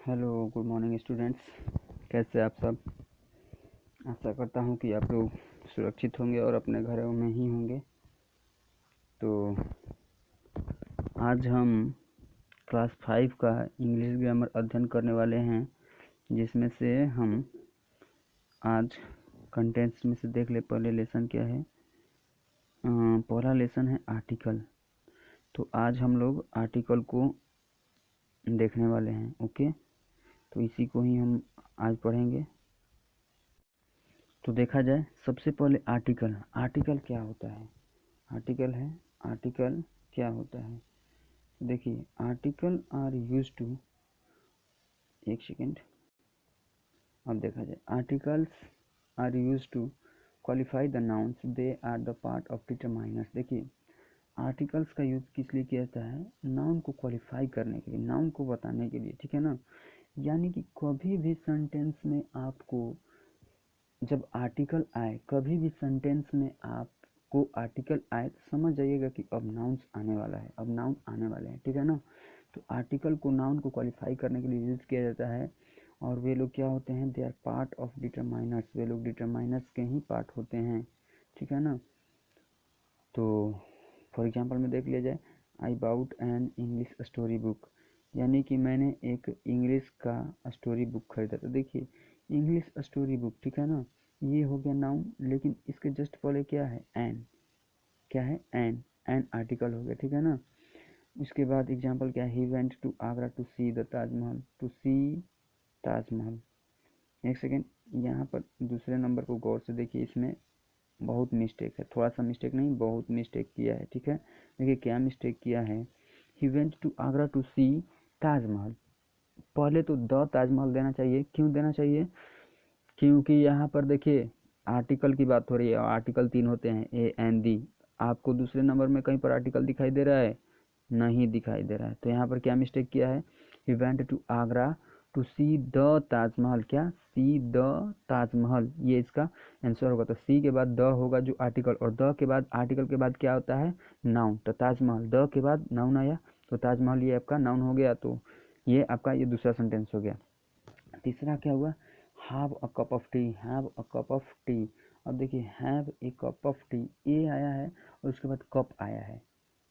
Hello, good morning students. कैसे आप सब? आशा करता हूँ कि आप लोग सुरक्षित होंगे और अपने घरों में ही होंगे। तो आज हम क्लास 5 का इंग्लिश ग्रामर अध्ययन करने वाले हैं, जिसमें से हम आज कंटेंट्स में से देख ले। पहले लेसन क्या है? पहला लेसन है आर्टिकल। तो आज हम लोग आर्टिकल को देखने वाले हैं। ओके, तो इसी को ही हम आज पढ़ेंगे। तो देखा जाए, सबसे पहले आर्टिकल क्या होता है? आर्टिकल क्या होता है? देखिए, आर्टिकल आर यूज टू, एक सेकेंड, अब देखा जाए, articles are use to qualify the nouns, they are the part of determiners. देखिए, आर्टिकल्स का यूज किस लिए किया जाता है? नाउन को क्वालिफाई करने के लिए, नाउन को बताने के लिए, ठीक है ना। यानी कि कभी भी सेंटेंस में आपको जब आर्टिकल आए, कभी भी सेंटेंस में आपको आर्टिकल आए तो समझ जाइएगा कि अब नाउन्स आने वाला है, अब नाउन आने वाले हैं, ठीक है ना। तो आर्टिकल को नाउन को क्वालिफाई करने के लिए यूज किया जाता है। और वे लोग क्या होते हैं? They are part of determiners. वे लोग डिटरमाइनर्स के ही पार्ट होते हैं, ठीक है ना। तो फॉर एग्जांपल में देख लिया जाए, I bought an English story book, यानी कि मैंने एक इंग्लिश का स्टोरी बुक खरीदा। तो देखिए, इंग्लिश स्टोरी बुक, ठीक है ना, ये हो गया नाउन। लेकिन इसके जस्ट पहले क्या है? एन। क्या है? एन आर्टिकल हो गया, ठीक है ना। उसके बाद एग्जांपल क्या है? He went to Agra to see the Taj Mahal, to see Taj Mahal. एक सेकेंड, यहाँ पर दूसरे नंबर को गौर से देखिए, इसमें बहुत मिस्टेक है, थोड़ा सा मिस्टेक नहीं, बहुत मिस्टेक किया है, ठीक है। देखिए क्या मिस्टेक किया है? He went to Agra to see Taj Mahal. पहले तो द ताजमहल देना चाहिए। क्यों देना चाहिए? क्योंकि यहाँ पर देखिए आर्टिकल की बात हो रही है और आर्टिकल 3 होते हैं, ए एन दी। आपको दूसरे नंबर में कहीं पर आर्टिकल दिखाई दे रहा है? नहीं दिखाई दे रहा है। तो यहाँ पर क्या मिस्टेक किया है? He went to Agra to see the Taj Mahal. क्या? सी द ताजमहल, ये इसका आंसर होगा। तो सी के बाद द होगा जो आर्टिकल, और द के बाद आर्टिकल के बाद क्या होता है? नाउन। तो ताजमहल, द के बाद नाउन आया, तो ताजमहल ये आपका नाउन हो गया। तो ये आपका ये दूसरा सेंटेंस हो गया। तीसरा क्या हुआ? Have a cup of tea, have a cup of tea. अब देखिए, have a cup of tea, A आया है और उसके बाद कप आया है।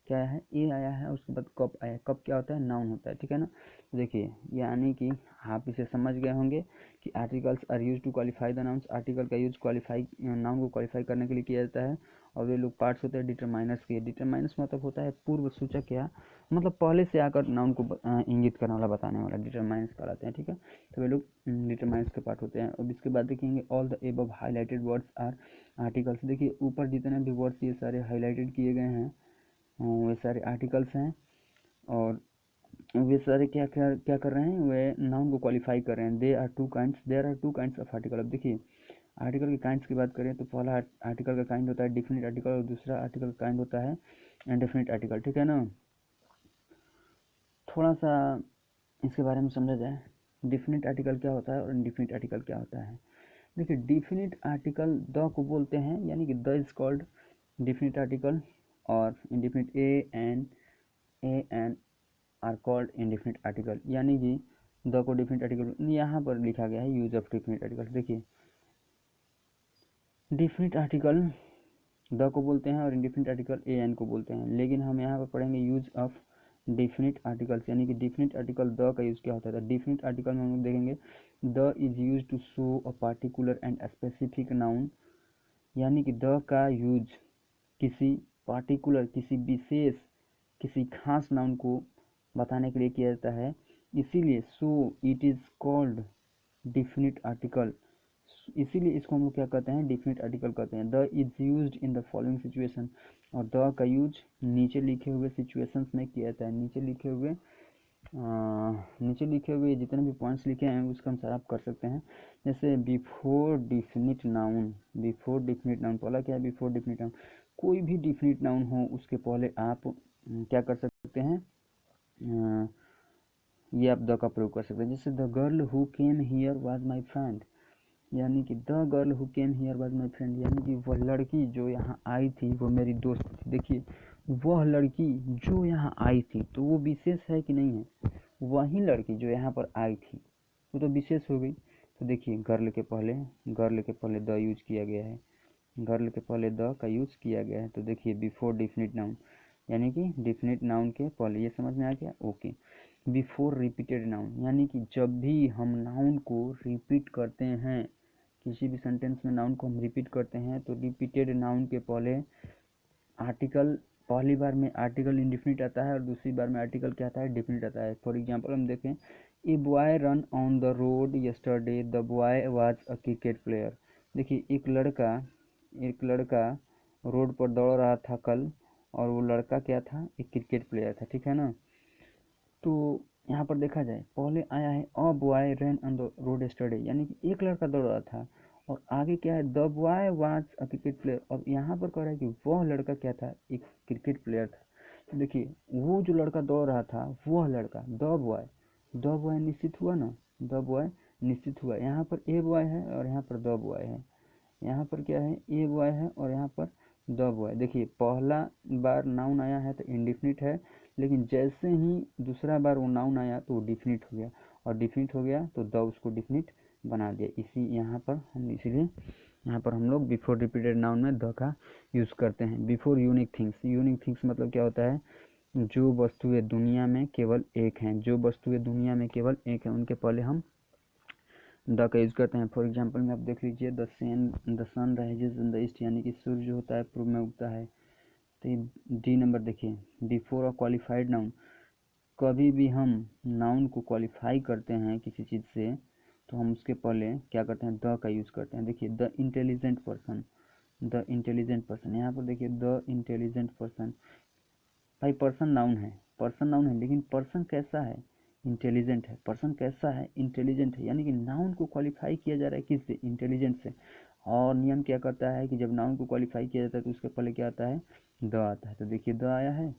क्या है? ए आया है, उसके बाद कप आया है। कप क्या होता है? नाउन होता है, ठीक है ना। देखिए, यानी कि आप इसे समझ गए होंगे कि articles are use to qualify the nouns. Article का यूज क्वालिफाई, नाउन को क्वालिफाई करने के लिए किया जाता है। और वे लोग पार्ट्स होते हैं डिटरमाइनर्स के। डिटरमाइनर्स मतलब होता है पूर्व सूचक, क्या मतलब पहले से आकर नाउन को इंगित करने वाला, बताने वाला, डिटरमाइनर्स कहलाते हैं, ठीक है। तो वे लोग डिटरमाइनर्स के पार्ट होते हैं। अब इसके बाद देखेंगे, all the above highlighted words are articles. देखिए, ऊपर जितने भी वर्ड्स ये सारे हाईलाइटेड किए गए हैं, वे सारे आर्टिकल्स हैं। और वे सारे क्या क्या क्या कर रहे हैं? वे नाउन को क्वालिफाई कर रहे हैं। There are two kinds of article. अब देखिए, आर्टिकल के काइंड्स की बात करें तो पहला आर्टिकल का काइंड होता है डिफिनिट आर्टिकल, और दूसरा आर्टिकल का काइंड होता है इंडेफिनिट आर्टिकल, ठीक है ना। थोड़ा सा इसके बारे में समझा जाए, डिफिनिट आर्टिकल क्या होता है और इंडेफिनिट आर्टिकल क्या होता है। देखिए, डिफिनिट आर्टिकल द को बोलते हैं, यानी कि the is called definite article, और indefinite A an are called indefinite article. यानी कि द को डिफिनिट आर्टिकल यहाँ पर लिखा गया है, यूज ऑफ डिफिनिट आर्टिकल। देखिए, डिफिनिट आर्टिकल द को बोलते हैं और इंडेफिनिट आर्टिकल ए एन को बोलते हैं। लेकिन हम यहाँ पर पढ़ेंगे यूज ऑफ डिफिनिट आर्टिकल्स, यानी कि डिफिनिट आर्टिकल द का यूज क्या होता है। डिफिनिट आर्टिकल में हम लोग देखेंगे, the is use to show a particular and specific noun, यानी कि द का यूज किसी पार्टिकुलर, किसी विशेष, किसी खास नाउन को बताने के लिए किया जाता है। इसीलिए so it is called definite article. इसीलिए इसको हम लोग क्या कहते हैं? डिफिनिट आर्टिकल कहते हैं। The is used in the following situation, और द का यूज नीचे लिखे हुए सिचुएशंस में किया जाता है। नीचे लिखे हुए जितने भी पॉइंट्स लिखे हैं उसके अनुसार आप कर सकते हैं। जैसे before definite noun, before definite noun, पहला क्या है? Before definite noun. कोई भी डिफिनिट नाउन हो उसके पहले आप क्या कर सकते हैं? ये आप द का प्रयोग कर सकते हैं। जैसे the girl who came here was my friend, यानी कि the girl who came here was my friend, यानी कि वह लड़की जो यहाँ आई थी वो मेरी दोस्त थी। देखिए, वह लड़की जो यहाँ आई थी, तो वो विशेष है कि नहीं है? वही लड़की जो यहाँ पर आई थी, तो विशेष हो गई। तो देखिए गर्ल के पहले द यूज किया गया है, गर्ल के पहले द का यूज किया गया है। तो देखिए बिफोर डिफिनिट नाउन, यानी कि डिफिनिट नाउन के पहले, ये समझ में आ गया। ओके। बिफोर रिपीटेड नाउन, यानी कि जब भी हम नाउन को रिपीट करते हैं, किसी भी सेंटेंस में नाउन को हम रिपीट करते हैं, तो रिपीटेड नाउन के पहले आर्टिकल, पहली बार में आर्टिकल इंडिफिनिट आता है और दूसरी बार में आर्टिकल क्या आता है, डिफिनिट आता है। फॉर एग्जांपल हम देखें, a boy run on the road yesterday, the boy was a cricket player. देखिए एक लड़का रोड पर दौड़ रहा था कल, और वो लड़का क्या था, एक क्रिकेट प्लेयर था, ठीक है ना। तो यहाँ पर देखा जाए, पहले आया है a boy run on the road yesterday, यानी कि एक लड़का दौड़ रहा था, और आगे क्या है, the boy was a cricket player, और यहाँ पर कह रहा है कि वह लड़का क्या था, एक क्रिकेट प्लेयर था। तो देखिए वो जो लड़का दौड़ रहा था, वह लड़का, द बॉय निश्चित हुआ ना, द बॉय निश्चित हुआ। यहाँ पर ए बॉय है और यहाँ पर द बॉय है, यहाँ पर क्या है, ए बॉय है और यहाँ पर द बॉय। देखिए पहला बार नाउन आया है तो इंडिफिनिट है, लेकिन जैसे ही दूसरा बार वो नाउन आया तो वो डिफिनिट हो गया, और डिफिनिट हो गया तो द उसको डिफिनिट बना दिया। इसी यहाँ पर हम इसीलिए यहाँ पर हम लोग बिफोर रिपीटेड नाउन में द का यूज़ करते हैं। Before unique things, unique things मतलब क्या होता है, जो वस्तुएं दुनिया में केवल एक हैं, जो वस्तुएं दुनिया में केवल एक हैं, उनके पहले हम द का यूज़ करते हैं। फॉर एग्जांपल में आप देख लीजिए, the sun rises in the east, यानी कि सूर्य जो होता है पूर्व में उगता है। तो डी नंबर देखिए, बिफोर अ क्वालिफाइड नाउन, कभी भी हम नाउन को क्वालिफाई करते हैं किसी चीज़ से, तो हम उसके पहले क्या करते हैं, द का यूज़ करते हैं। देखिए the intelligent person, the intelligent person, यहाँ पर देखिए द इंटेलिजेंट पर्सन। भाई पर्सन नाउन है, लेकिन पर्सन कैसा है, इंटेलिजेंट है। पर्सन कैसा है, इंटेलिजेंट है, यानी कि नाउन को क्वालिफाई किया जा रहा है किससे, इंटेलिजेंट से। और नियम क्या करता है कि जब नाउन को क्वालिफाई किया जाता है तो उसके पहले क्या आता है, द आता है। तो देखिए द आया है,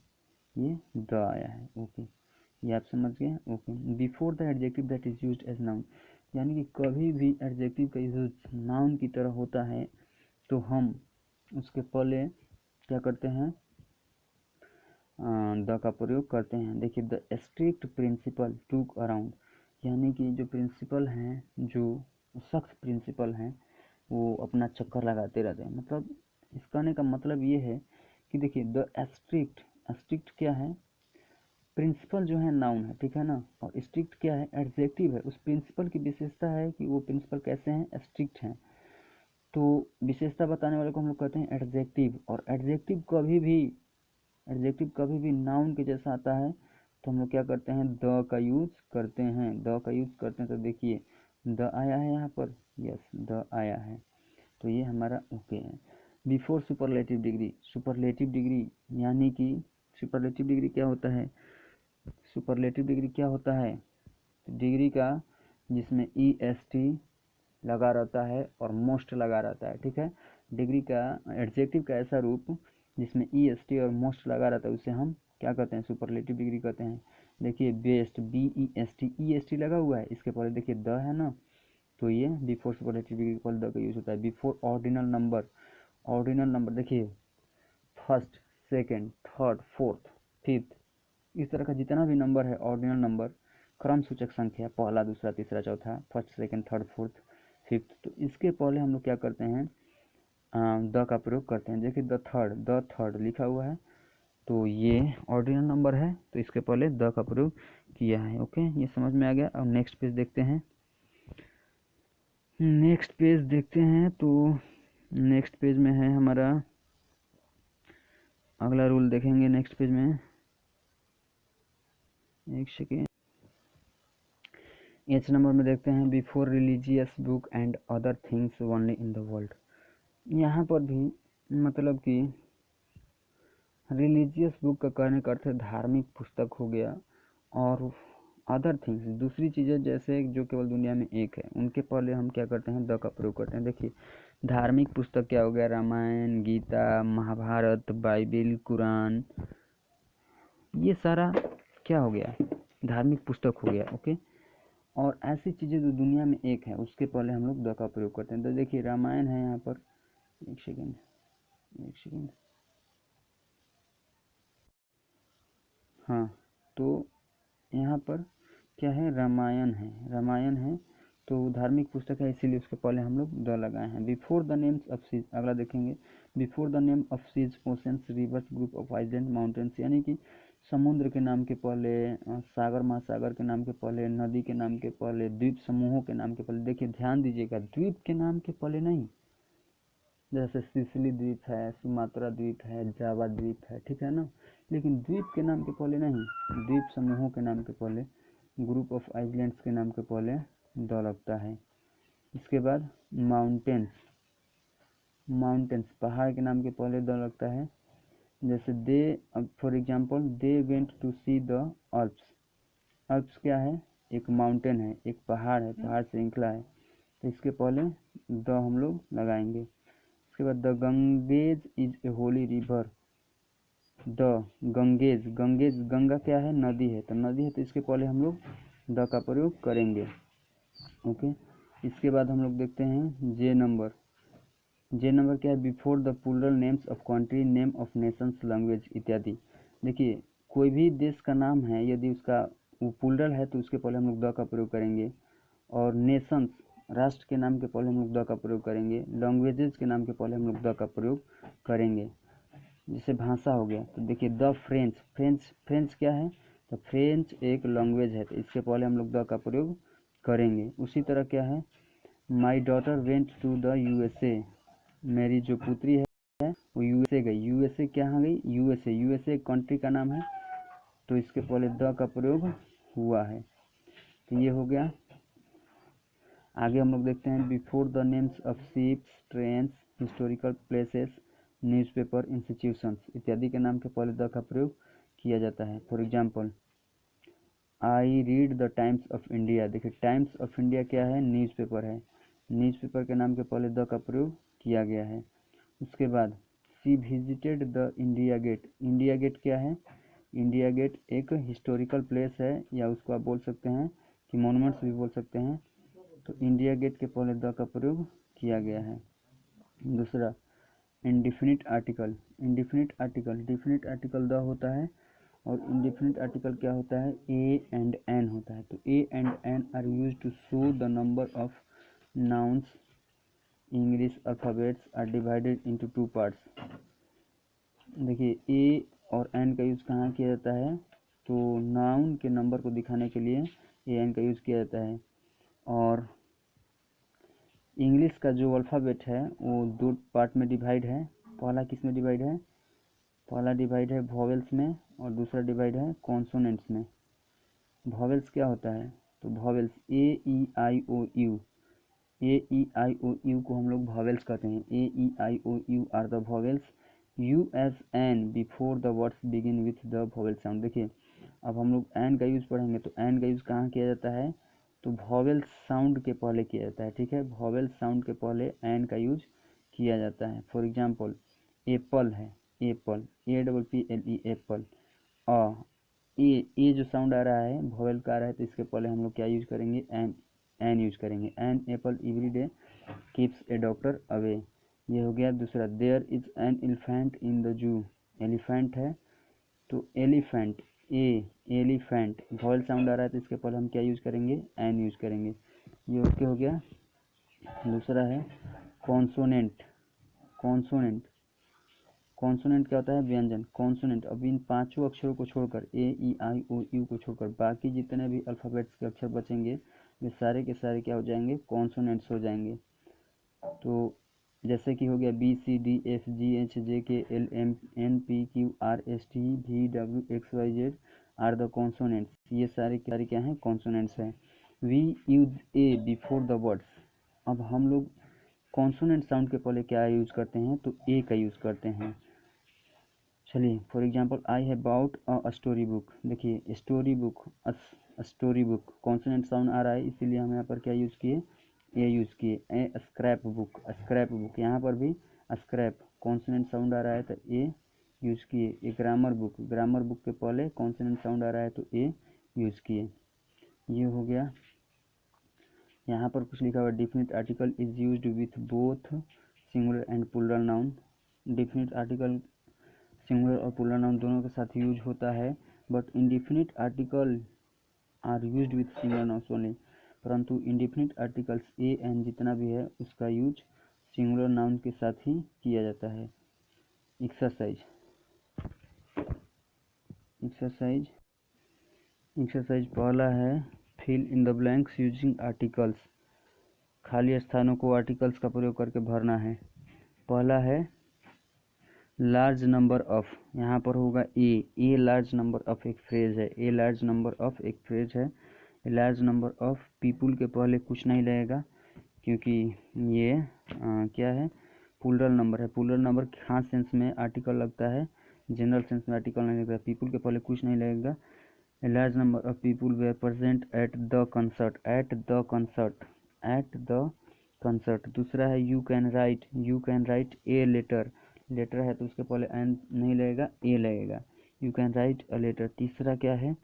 ये द आया है। ओके, ये आप समझ गए। Okay. Before the adjective that is used as noun, यानी कि कभी भी एडजेक्टिव का यूज नाउन की तरह होता है तो हम उसके पहले क्या करते हैं, द का प्रयोग करते हैं। देखिए द स्ट्रिक्ट प्रिंसिपल टूक अराउंड, यानी कि जो प्रिंसिपल हैं, जो सख्त प्रिंसिपल हैं, वो अपना चक्कर लगाते रहते हैं। मतलब इस कहने का मतलब ये है कि देखिए द स्ट्रिक्ट, स्ट्रिक्ट क्या है, प्रिंसिपल जो है नाउन है, ठीक है ना, और स्ट्रिक्ट क्या है, एडजेक्टिव है। उस प्रिंसिपल की विशेषता है कि वो प्रिंसिपल कैसे हैं, स्ट्रिक्ट हैं। तो विशेषता बताने वाले को हम लोग कहते हैं एडजेक्टिव, और एडजेक्टिव कभी भी नाउन के जैसा आता है तो हम लोग क्या करते हैं, द का यूज करते हैं, द का यूज करते हैं। तो देखिए द आया है यहाँ पर, यस द आया है, तो ये हमारा ओके है। Before superlative degree, superlative degree यानी कि सुपरलेटिव डिग्री क्या होता है, सुपरलेटिव डिग्री क्या होता है, डिग्री का जिसमें ई एस टी लगा रहता है और मोस्ट लगा रहता है, ठीक है। डिग्री का एडजेक्टिव का ऐसा रूप जिसमें ई एस टी और मोस्ट लगा रहता है, उसे हम क्या कहते हैं, सुपरलेटिव डिग्री कहते हैं। देखिए best, B E S T लगा हुआ है, इसके पहले देखिए द है ना, तो ये बिफोर सुपरलेटिव डिग्री के पहले द का यूज होता है। Before ordinal number, ordinal number देखिए first, second, third, fourth, fifth, इस तरह का जितना भी नंबर है ऑर्डिनल नंबर, क्रम सूचक संख्या, पहला दूसरा तीसरा चौथा, first second third fourth fifth, तो इसके पहले हम लोग क्या करते हैं, द का प्रयोग करते हैं। देखिए द थर्ड लिखा हुआ है, तो ये ऑर्डिनल नंबर है, तो इसके पहले द का प्रयोग किया है। ओके, ये समझ में आ गया। अब नेक्स्ट पेज देखते हैं, तो नेक्स्ट पेज में है हमारा अगला रूल देखेंगे। नेक्स्ट पेज में एक सेकेंड, एच नंबर में देखते हैं, before religious book and other things only in the world. यहाँ पर भी मतलब कि रिलीजियस बुक का कहने का अर्थ है धार्मिक पुस्तक हो गया, और अदर थिंग्स दूसरी चीज़ें जैसे जो केवल दुनिया में एक है, उनके पहले हम क्या करते हैं, द का प्रयोग करते हैं। देखिए धार्मिक पुस्तक क्या हो गया, रामायण, गीता, महाभारत, बाइबिल, कुरान, ये सारा क्या हो गया, धार्मिक पुस्तक हो गया। ओके, और ऐसी चीज़ें जो दुनिया में एक है उसके पहले हम लोग द का प्रयोग करते हैं। तो देखिए रामायण है यहाँ पर, एक सेकेंड, हाँ, तो यहाँ पर क्या है, रामायण है, रामायण है, तो धार्मिक पुस्तक है, इसीलिए उसके पहले हम लोग द लगाए हैं। Before the names of seas, अगला देखेंगे, before the name of seas, oceans, rivers, group of island, mountains, यानी कि समुद्र के नाम के पहले, सागर महासागर के नाम के पहले, नदी के नाम के पहले, द्वीप समूहों के नाम के पहले। देखिए ध्यान दीजिएगा, द्वीप के नाम के पहले नहीं, जैसे सिसिली द्वीप है, सुमात्रा द्वीप है, जावा द्वीप है, ठीक है ना, लेकिन द्वीप के नाम के पहले नहीं, द्वीप समूहों के नाम के पहले, ग्रुप ऑफ आइलैंड्स के नाम के पहले द लगता है। इसके बाद माउंटेन्स, माउंटेन्स पहाड़ के नाम के पहले द लगता है, जैसे they, for example they went to see the Alps, Alps क्या है, एक माउंटेन है, एक पहाड़ है, पहाड़ श्रृंखला है, तो इसके पहले द हम लोग लगाएंगे। इसके बाद the Ganges is a Holi river, the Ganges, Ganges Ganga क्या है, नदी है, तो नदी है तो इसके पहले हम लोग द का प्रयोग करेंगे। ओके, इसके बाद हम लोग देखते हैं जे नंबर, जे नंबर क्या है, before the plural names of country, name of nations, language इत्यादि। देखिए कोई भी देश का नाम है, यदि उसका वो प्लूरल है तो उसके पहले हम लोग द का प्रयोग करेंगे, और नेशंस राष्ट्र के नाम के पहले हम लोग द का प्रयोग करेंगे, लैंग्वेजेस के नाम के पहले हम लोग द का प्रयोग करेंगे। जैसे भाषा हो गया, तो देखिए द फ्रेंच, फ्रेंच फ्रेंच क्या है, तो फ्रेंच एक लैंग्वेज है, तो इसके पहले हम लोग द का प्रयोग करेंगे। उसी तरह क्या है, my daughter went to the USA, मेरी जो पुत्री है वो यूएसए गई, यूएसए कहाँ गई, यूएसए, यूएसए कंट्री का नाम है, तो इसके पहले द का प्रयोग हुआ है। तो ये हो गया। आगे हम लोग देखते हैं, before the names of ships, trains, historical places, newspaper, institutions इत्यादि के नाम के पहले द का प्रयोग किया जाता है। For example I read the times of India, देखिए टाइम्स ऑफ इंडिया क्या है, न्यूज़पेपर है, न्यूज़पेपर के नाम के पहले द का प्रयोग किया गया है। उसके बाद she visited the India Gate, India Gate क्या है, इंडिया गेट एक हिस्टोरिकल प्लेस है, या उसको आप बोल सकते हैं कि मॉन्यूमेंट्स भी बोल सकते हैं, तो इंडिया गेट के पहले द का प्रयोग किया गया है। दूसरा indefinite article, indefinite article, definite article the होता है, और इंडिफिनिट आर्टिकल क्या होता है, ए एंड एन होता है, तो a and an are use to show the number of nouns, English alphabets are divided into two parts. देखिए ए और एन का यूज़ कहाँ किया जाता है, तो नाउन के नंबर को दिखाने के लिए ए एन का यूज़ किया जाता है, और इंग्लिश का जो अल्फ़ाबेट है वो दो पार्ट में डिवाइड है। पहला किस में डिवाइड है, पहला डिवाइड है वॉवेल्स में, और दूसरा डिवाइड है कॉन्सोनेंट्स में। वॉवेल्स क्या होता है, तो vowels A E I O U, A E I O U को हम लोग वॉवेल्स कहते हैं, A E I O U are the vowels, use an before the words begin with the vowel sound. देखिए अब हम लोग N का यूज़ पढ़ेंगे, तो एन का यूज़ कहाँ किया जाता है, तो वॉवेल साउंड के पहले किया जाता है, ठीक है, वॉवेल साउंड के पहले एन का यूज किया जाता है। फॉर एग्जांपल एप्पल है, apple, A double P L E, apple, a, A जो साउंड आ रहा है वॉवेल का आ रहा है, तो इसके पहले हम लोग क्या यूज करेंगे, एन, एन यूज करेंगे, an apple every day keeps a doctor away. ये हो गया। दूसरा there is an elephant in the zoo, elephant है तो elephant, a elephant vowel sound आ रहा है, तो इसके पहले हम क्या यूज करेंगे, एन यूज करेंगे। ये ओके हो गया। दूसरा है कॉन्सोनेंट, कॉन्सोनेंट, कॉन्सोनेंट क्या होता है, व्यंजन, कॉन्सोनेंट। अब इन पांचों अक्षरों को छोड़कर, ए ई आई ओ यू को छोड़कर बाकी जितने भी अल्फ़ाबेट्स के अक्षर बचेंगे वे सारे के सारे क्या हो जाएंगे, कॉन्सोनेंट्स हो जाएंगे। तो जैसे कि हो गया B C D F G H J K L M N P Q R S T V W X Y Z are the consonants, ये सारे क्या हैं, कॉन्सोनेंट्स हैं। We use a before the words, अब हम लोग consonant sound के पहले क्या यूज करते हैं, तो ए का यूज करते हैं। चलिए for example I have bout a story book, देखिए story book, story book consonant sound आ रहा है, इसीलिए हम यहाँ पर क्या यूज़ किए, ए यूज़ किए। ए स्क्रैप बुक, स्क्रैप बुक, यहाँ पर भी स्क्रैप कॉन्सोनेंट साउंड आ रहा है तो ए यूज़ किए। ए ग्रामर बुक, ग्रामर बुक के पहले कॉन्सोनेंट साउंड आ रहा है तो ए यूज़ किए। ये हो गया। यहाँ पर कुछ लिखा हुआ, definite article is used with both singular and plural noun, definite article singular और प्लूरल नाउन दोनों के साथ यूज होता है, but indefinite article are used with singular nouns only, परंतु इंडिफिनिट आर्टिकल्स ए एन जितना भी है उसका यूज सिंगुलर नाउन के साथ ही किया जाता है। एक्सरसाइज पहला है fill in the blanks using articles, खाली स्थानों को आर्टिकल्स का प्रयोग करके भरना है। पहला है लार्ज नंबर ऑफ, यहाँ पर होगा ए लार्ज नंबर ऑफ एक फ्रेज है, ए लार्ज नंबर ऑफ एक फ्रेज है। लार्ज नंबर ऑफ पीपुल के पहले कुछ नहीं लगेगा क्योंकि ये क्या है, प्लूरल नंबर है। प्लूरल नंबर खास सेंस में आर्टिकल लगता है, जनरल सेंस में आर्टिकल नहीं लगता। पीपुल के पहले कुछ नहीं लगेगा। A large number of people were present at the concert, at the concert। दूसरा है you can write a letter, letter है तो उसके पहले एन नहीं लगेगा, ए लगेगा, you can write a letter। तीसरा क्या है,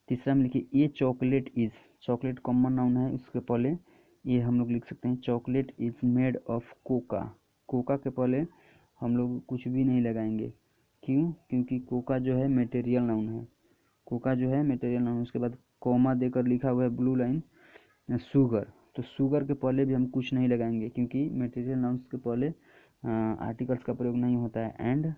तीसरा में लिखिए a chocolate is, chocolate common noun है, उसके पहले ये हम लोग लिख सकते हैं chocolate is made of cocoa. Cocoa के पहले हम लोग कुछ भी नहीं लगाएंगे, क्यों, क्योंकि कोका जो है मटेरियल नाउन है, कोका जो है मटेरियल नाउन। उसके बाद कॉमा देकर लिखा हुआ है ब्लू लाइन शुगर, तो शुगर के पहले भी हम कुछ नहीं लगाएंगे क्योंकि मटेरियल नाउन्स के पहले आर्टिकल्स का प्रयोग नहीं होता है। एंड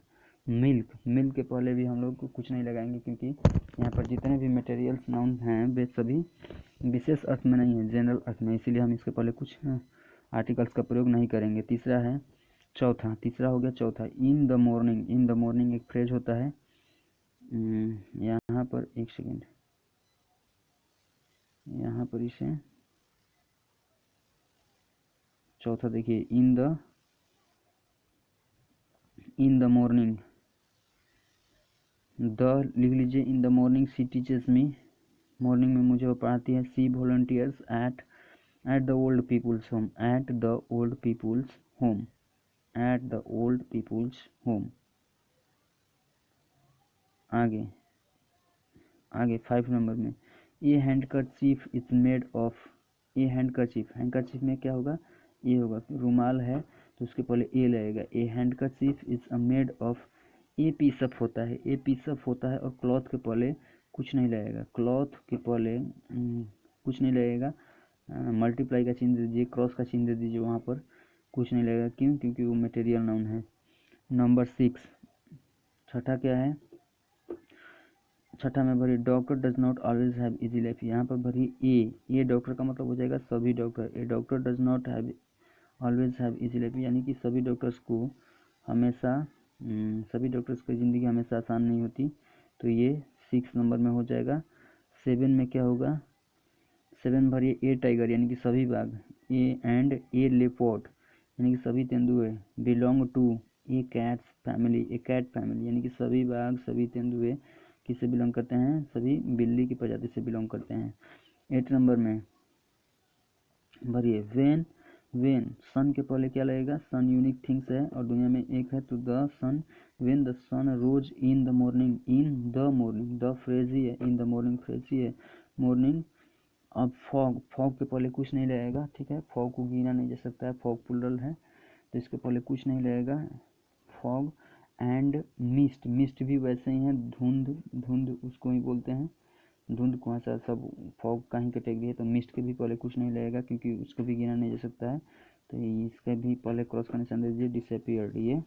मिल्क के पहले भी हम लोग कुछ नहीं लगाएंगे क्योंकि यहाँ पर जितने भी मटेरियल्स नाउन हैं वे सभी विशेष अर्थ में नहीं है, जनरल अर्थ में, इसीलिए हम इसके पहले कुछ आर्टिकल्स का प्रयोग नहीं करेंगे। तीसरा हो गया चौथा इन द मॉर्निंग एक फ्रेज होता है। यहाँ पर एक सेकेंड, यहाँ पर इसे चौथा देखिए इन द मॉर्निंग, द लिख लीजिए, in the morning she teaches me, morning में मुझे वो पढ़ाती है। She volunteers at the old people's home, at the old people's home. आगे 5 नंबर में a handkerchief is made of, a handkerchief में क्या होगा, ये होगा, रुमाल है तो उसके पहले ए लगेगा। ए हैंडकरचीफ इज मेड ऑफ, ए पीसअप होता है और क्लॉथ के पहले कुछ नहीं लगेगा, क्लॉथ के पहले कुछ नहीं लगेगा। मल्टीप्लाई का चिन्ह दे दीजिए, क्रॉस का चिन्ह दे दीजिए, वहाँ पर कुछ नहीं लगेगा, क्यों, क्योंकि वो मटेरियल नाउन है। नंबर 6 छठा क्या है, छठा में भरिए doctor does not always have easy life, यहाँ पर भरिए ए डॉक्टर का मतलब हो जाएगा सभी doctor. A doctor does not have always have easy life, यानी कि सभी डॉक्टर्स को हमेशा सभी डॉक्टर्स की ज़िंदगी हमेशा आसान नहीं होती, तो ये 6 नंबर में हो जाएगा। 7 में क्या होगा, 7 भरिए ए टाइगर यानी कि सभी बाघ, ए एंड ए लेपर्ड यानी कि सभी तेंदुए, belong to a cat family यानी कि सभी बाघ सभी तेंदुए किससे बिलोंग करते हैं, सभी बिल्ली की प्रजाति से बिलोंग करते हैं। 8 नंबर में भरिए वेन सन के पहले क्या लगेगा, सन यूनिक थिंग्स है और दुनिया में एक है, तो the sun, when the sun rose in the morning, the phrase ही है, इन द मॉर्निंग फ्रेज ही है, मॉर्निंग। अब फॉग के पहले कुछ नहीं लगेगा, ठीक है, फॉग को गिना नहीं जा सकता है, फॉग प्लूरल है तो इसके पहले कुछ नहीं लगेगा, फॉग। एंड मिस्ट भी वैसे ही है, धुंध उसको ही बोलते हैं, धुंध कौन सा सब फॉग का ही कैटेगरी है, तो मिस्ट के भी पहले कुछ नहीं लगेगा क्योंकि उसको भी गिना नहीं जा सकता है, तो इसका भी पहले क्रॉस का निशान दे दीजिए, डिसअपीयर्ड, ये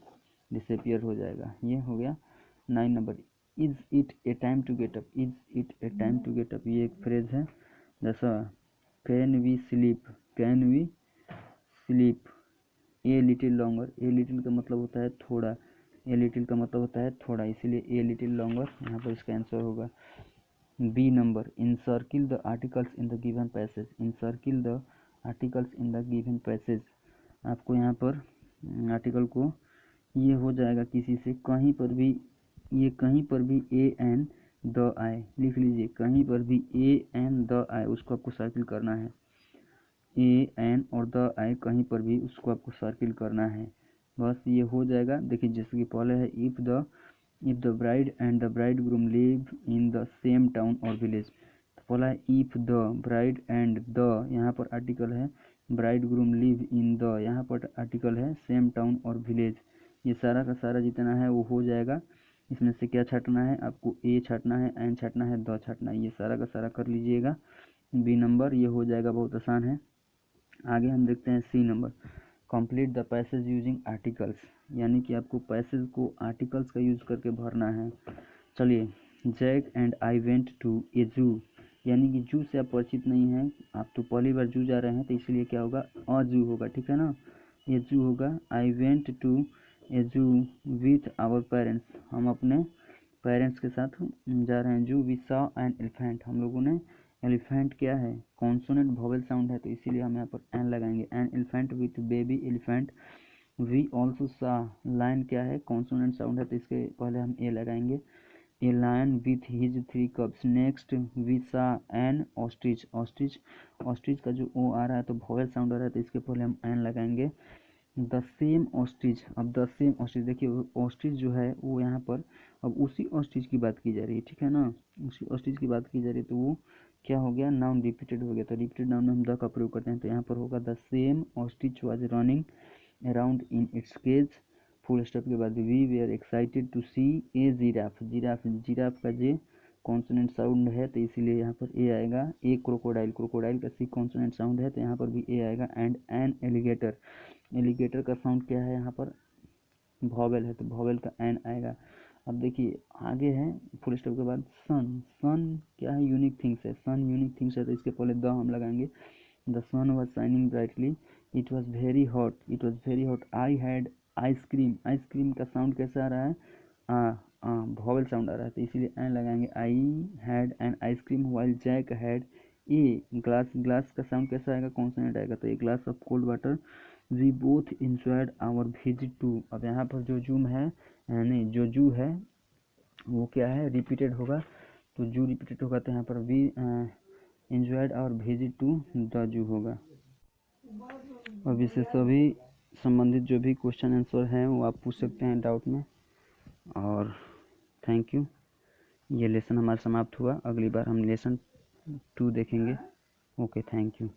डिसअपीयर हो जाएगा। ये हो गया 9 number. Is it a time to get up, ये एक फ्रेज है। जैसा can we sleep a little longer, a little का मतलब होता है थोड़ा, इसीलिए ए लिटिल लॉन्गर यहाँ पर इसका आंसर होगा। B number encircle the articles in the given passage, आपको यहाँ पर आर्टिकल को ये हो जाएगा किसी से, कहीं पर भी ए एन द आए, लिख लीजिए, कहीं पर भी ए एन द आए उसको आपको सर्किल करना है, ए एन और द आए कहीं पर भी उसको आपको सर्किल करना है, बस ये हो जाएगा। देखिए जैसे कि पहले है if the bride and the bridegroom live in the same town और विलेज, तो पहला है if the bride and the, यहाँ पर आर्टिकल है, ब्राइडग्रूम लिव इन द, यहाँ पर आर्टिकल है सेम टाउन और विलेज, ये सारा का सारा जितना है वो हो जाएगा इसमें से क्या छाँटना है आपको, ए छाँटना है, एन छाँटना है, द छाँटना है, ये सारा का सारा कर लीजिएगा। बी नंबर ये हो जाएगा, बहुत आसान है। आगे हम देखते हैं C number, complete the passage using articles, यानी कि आपको पैसेज को आर्टिकल्स का यूज़ करके भरना है। चलिए, Jack and I went to a zoo, यानी कि जू से आप परिचित नहीं हैं, आप तो पहली बार जू जा रहे हैं, तो इसलिए क्या होगा, अ जू होगा, ठीक है ना, ये जू होगा। आई वेंट टू ए जू विथ आवर पेरेंट्स, हम अपने पेरेंट्स के साथ जा रहे हैं। जू वी सॉ एन एलिफेंट, हम लोगों ने एलिफेंट क्या है, कॉन्सोनेंट वोवेल साउंड है, तो इसीलिए हम यहाँ पर एन लगाएंगे। An elephant with baby elephant. We also saw, lion क्या है, कॉन्सोनेंट साउंड है, तो इसके पहले हम ए लगाएंगे। A lion with his 3 cubs। Next we saw an ostrich, ostrich, ostrich का जो ओ आ रहा है तो वोवेल साउंड आ रहा है, तो इसके पहले हम एन लगाएंगे। द सेम ऑस्ट्रिच, अब द सेम ऑस्ट्रिच, देखिए ऑस्ट्रिच जो है वो यहाँ पर अब उसी ऑस्ट्रिच की बात की जा रही है, ठीक है ना, उसी ऑस्ट्रिच की बात की जा रही है, तो वो क्या हो गया, नाउन रिपीटेड हो गया, तो रिपीटेड नाउन में हम द का प्रयोग करते हैं, तो यहाँ पर होगा the same ostrich was running around in its cage, full stop के बाद we were excited to see a giraffe, giraffe, giraffe का जे कॉन्सोनेंट साउंड है, तो इसीलिए यहाँ पर ए आएगा। ए क्रोकोडाइल, क्रोकोडाइल का सी कॉन्सोनेंट साउंड है, तो यहाँ पर भी ए आएगा। एंड एन एलिगेटर, एलिगेटर का साउंड क्या है यहाँ पर, वॉवेल है, तो वॉवेल का एन आएगा। अब देखिए आगे है, फुल स्टॉप के बाद सन, सन क्या है, यूनिक थिंग्स है, सन यूनिक थिंग्स है, तो इसके पहले द हम लगाएंगे। The sun was shining brightly, it was very hot, it was very hot, I had ice cream, ice cream का साउंड कैसा आ रहा है, वॉवेल साउंड आ रहा है, तो इसीलिए एन लगाएंगे। I had an ice cream while Jack had a glass, glass का साउंड कैसा आएगा, कॉन्सोनेंट आएगा, तो a glass of cold water. We both enjoyed our visit to, अब यहाँ पर जो जूम है, नहीं जो जू है वो क्या है, रिपीटेड होगा, तो जू रिपीटेड होगा, तो यहाँ पर we enjoyed our visit to the zoo होगा। अब इससे सभी संबंधित जो भी क्वेश्चन आंसर हैं वो आप पूछ सकते हैं डाउट में। और थैंक यू, ये लेसन हमारा समाप्त हुआ, अगली बार हम लेसन 2 देखेंगे। Okay, thank you.